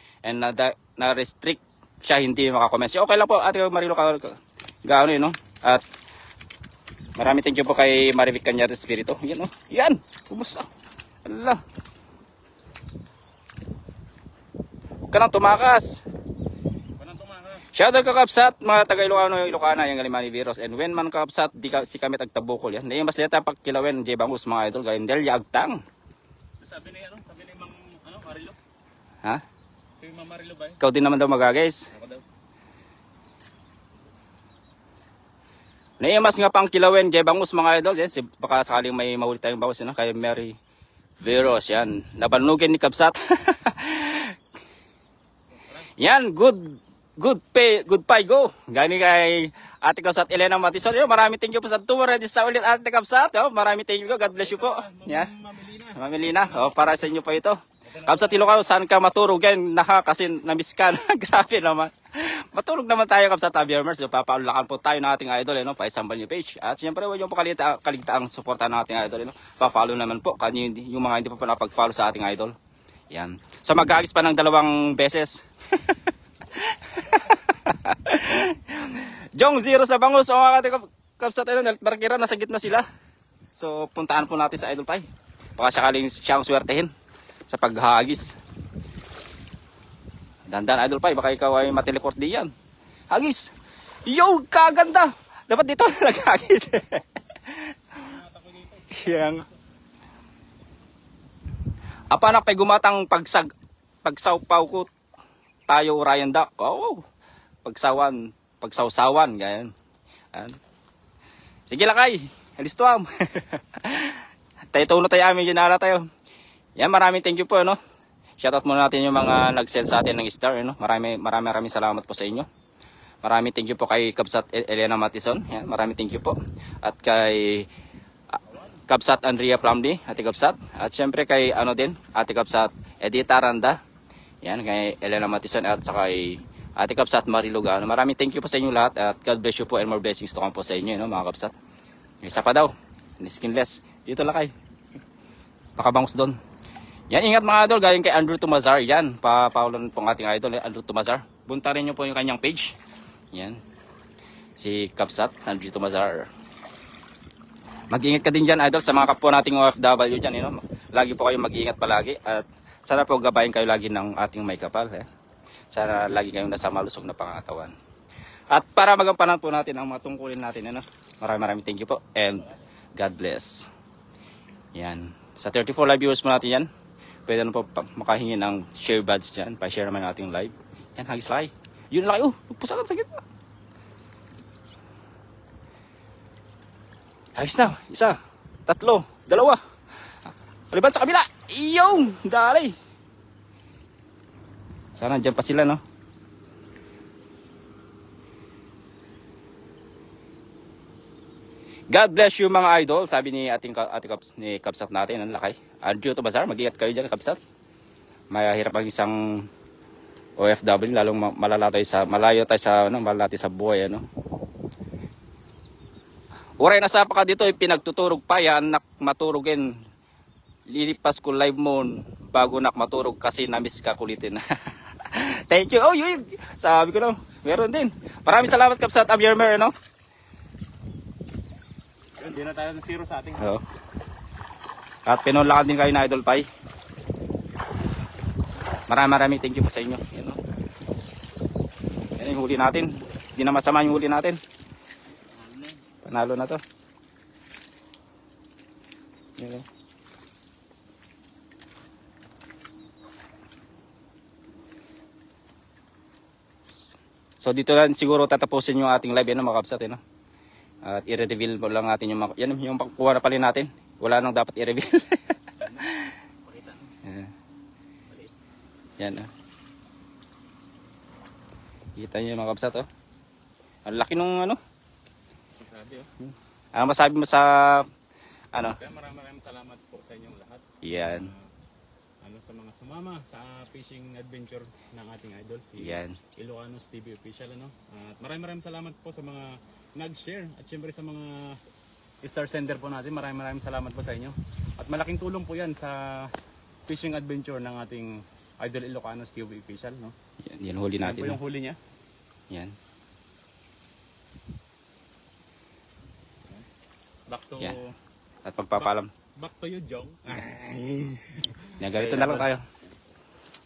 na-restrict siya, hindi makakomment. Okay lang po, Ate Marilo Gaano At marami thank you po kay Marivic Kanya Espiritu. Yan Yan. Kumusta? Allah. Huwag ka nang tumakas. Shoutout ka Kapsat, mga taga Ilocano, Ilocana, yung Galimani Virus. And when man Kapsat, di ka, si kami tagtabukol yan. Naimas neta pagkilawen, J Bangus, mga idol, galing Delia Agtang. Sabi ni Mang, Marilo? Ha? Si Mang Marilo ba? Ikaw din naman daw magagais. Ako daw. Naimas nga pang kilawen, J Bangus, mga idol. Yan, baka sakaling may mahuli tayong bangus, kay Mary Virus, yan. Nabanugin ni Kapsat. Yan, good pay, go. Gani kay Ate Kapsat Elena Matison. Maraming thank you po sa tour. Register ulit Ate Kapsat. Maraming thank you po. God bless you po. Yan. Mamili na. Para sa inyo pa ito. Kapsat Ilocano, saan ka maturog yan? Kasi namiss ka na. Grabe naman. Maturog naman tayo Kapsat Abiamers. Papaulakan po tayo ng ating idol. Paisambal niyo page. At siyempre, huwag yung kaligtaang suporta ng ating idol. Pa-follow naman po. Yung mga hindi pa napag-follow sa ating idol. Yan. So mag-agis pa ng 2 beses. Jong Zero sa Bangus. O mga Kapsat, Barkira, nasa gitna sila. So puntaan po natin sa Idol Pie. Baka sakaling siyang swertehin sa paghagis. Dandan Idol Pie, baka ikaw ay mateleport diyan. Hagis. Yo, kaganda. Dapat dito naghagis. Yang apanak pay gumatang pagsawpaw ko tayo Ryan Duck. Oh, pagsawsawan, ganyan. Sige lakay, alis to am. Tayo na tayo amin ginara tayo. Yan, maraming thank you po, no. Shoutout muna natin yung mga nag-send sa atin ng star, no. Maraming salamat po sa inyo. Maraming thank you po kay Kapsat Elena Matison. Yan, maraming thank you po. At kay Kapsat Andrea Plumley, Ate Kapsat. At syempre kay Ate Kapsat Edita Aranda. Yan, kay Elena Matison at saka kay Ate Kapsat Marie Lugano. Maraming thank you po sa inyo lahat at God bless you po and more blessings to come po sa inyo, mga Kapsat. Isa pa daw, skinless. Dito lakay. Nakabangus doon. Yan, ingat mga idol, galing kay Andrew Tumazar. Yan, paulan pong ating idol, Andrew Tumazar. Buntarin nyo po yung kanyang page. Yan. Si Kapsat, Andrew Tumazar. Mag-ingat ka din dyan, idol, sa mga kapwa nating OFW dyan. Lagi po kayong mag-ingat palagi at sana po gabayin kayo lagi ng ating may kapal. Sana lagi kayong nasa malusog na pangatawan. At para magampanan po natin ang mga tungkulin natin. Maraming thank you po and God bless. Yan. Sa 34 live viewers mo natin yan. Pwede na po makahingi ng share badge dyan. Pa-share naman natin live. Yan, hagis laki. Yun laki. Pusakan sa gitna. Hagis na. 1, 3, 2. Paliban sa kabila. Iyong! Dali! Sana dyan pa sila, no? God bless you mga idol. Sabi ni Ate Kapsat natin, ang lakay. Andrew Tumazar, mag-iingat kayo dyan, Kapsat. Mahirap ang isang OFW, lalong malayo tayo sa buhay, Uray na sa ka dito, pinagtuturog pa yan, maturugin. Lilipas ko live mo bago maturog kasi namiss ka kulitin. Thank you. Oh, yun. Sabi ko meron din. Maraming salamat Kapsat Abiermer, Hindi na tayo ng 0 sa ating. Oo. At pinunlakan din kayo na Idol Pie. Maraming thank you po sa inyo. Yan yung huli natin. Hindi na masama yung huli natin. Panalo na to. Yan. So dito na siguro tatapusin yung ating live, mga Kapsat, At i-reveal mo lang natin yung yan yung pagkuha na pala natin. Wala nang dapat i-reveal. Yan. Kita niyo mga Kapsat, Ang laki nung Ano masabi mo sa Maraming salamat po sa inyong lahat. Yan. Sa mga sumama sa fishing adventure ng ating idol si Ilocanos TV official, At maraming salamat po sa mga nag-share at syempre sa mga star sender po natin. Maraming salamat po sa inyo. At malaking tulong po 'yan sa fishing adventure ng ating idol Ilocanos TV official, Yan huli natin. Yan po yung huli niya. Yan. Back to At pagpapalam. Back to you, Jong. Yan, ganito na lang tayo.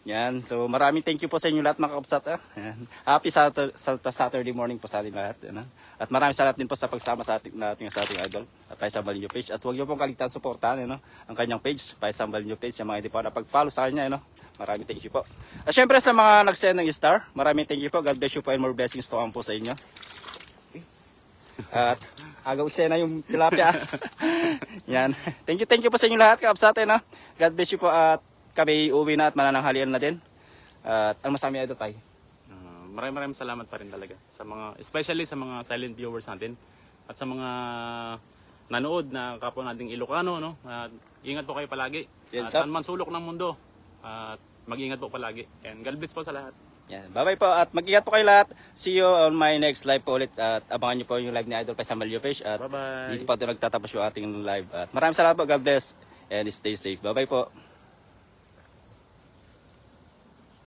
Yan. So maraming thank you po sa inyo lahat mga kabsat. Yan. Happy Saturday morning po sa ating lahat. Yan, At maraming salamat din po sa pagsama sa ating idol at Paisang Balinyo page. At huwag niyo pong kaligtaan suportahan ang kanyang page, Paisang Balinyo page. Yung mga hindi pa napag-follow sa kanya. Maraming thank you po. At syempre sa mga nag-send ng star, maraming thank you po. God bless you po and more blessings to come po sa inyo. At agaw na yung tilapia. Yan. Thank you po sa inyo lahat kabsat. God bless you po at kami uwi na at manananghalian na din. At ang masami idol tayo. Maraming salamat pa rin talaga sa mga, especially sa mga silent viewers natin at sa mga nanood na kapwa nating Ilocano, no? Ingat po kayo palagi. Yes, at saan man sulok ng mundo. At mag-ingat po palagi. And God bless po sa lahat. Yan. Bye-bye po at mag-ingat po kayo lahat. See you on my next live po ulit at abangan niyo po yung live ni Idol Paisang Balinyo page at Bye-bye. dito pa ito nagtatapos yung ating live. At maraming salamat po. God bless and stay safe. Bye-bye po.